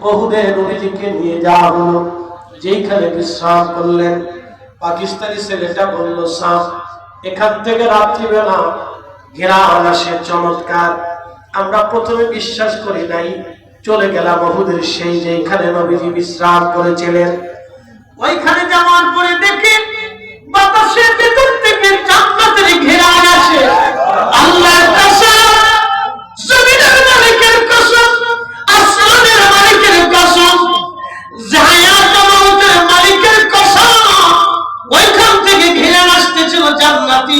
উহুদে নবীজিকে নিয়ে যাওয়া হলো, যেইখানে বিশ্রাম করলেন। পাকিস্তানি ছেলেটা বলল, সাফ এখান থেকে রাত্রিবেলা ঘেরান আসে চমৎকার। আমরা প্রথমে বিশ্বাস করি নাই, চলে গেলাম উহুদের সেই যেখানে নবীজি বিশ্রাম করেছিলেন। ওইখানে যাওয়ার পরে দেখি বাতাসের ভিতর থেকে জান্নাতের ঘেরান আসে। আল্লাহর কসম, জমিনের মালিকের কসম, আসমানের মালিকের কসম, হায়াত ও মউতের মালিকের কসম, ওইখান থেকে ঘেরান আসতেছিল জান্নাতি।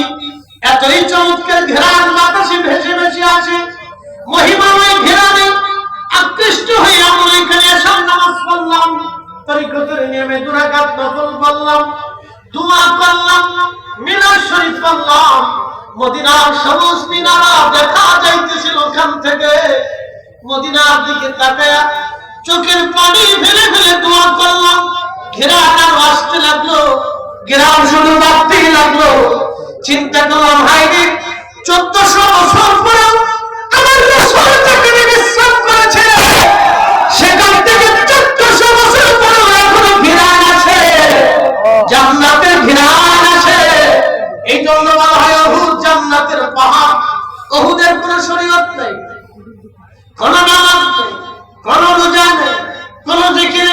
এতই চমৎকার ঘেরান বাতাসে ভেসে ভেসে আসে। মহিমাময় ঘেরানে আকৃষ্ট হয়ে আমরা এখানে আসার নামাজ পড়লাম, তরিকতের নিয়মে 2 রাকাত নফল পড়লাম, দোয়া করলাম, মিনার শরীফ পড়লাম। মদিনার সবুজ মিনারা দেখা যাইতেছিল ওখান থেকে। মদিনার দিকে তাকায়া চোখের পানি ফেলে ফেলে দোয়া করলাম। ঘেরান আর আসতে লাগলো, ঘেরান শুধু বাড়তেই লাগলো। চিন্তা করলাম, হায়রে 1400 বছর পরে আমার রাসূল যেখানে বিশ্রাম করেছে, সেখান থেকে 1400 বছর পরে এখনো ঘেরান আছে, জান্নাতের ঘেরান আছে। এই জন্য বলা হয় উহুদ জান্নাতের পাহাড়। উহুদের কোনো শরীয়ত নেই, কোনো নামাজ নেই, কোনো রোজা নেই, কোনো জিকির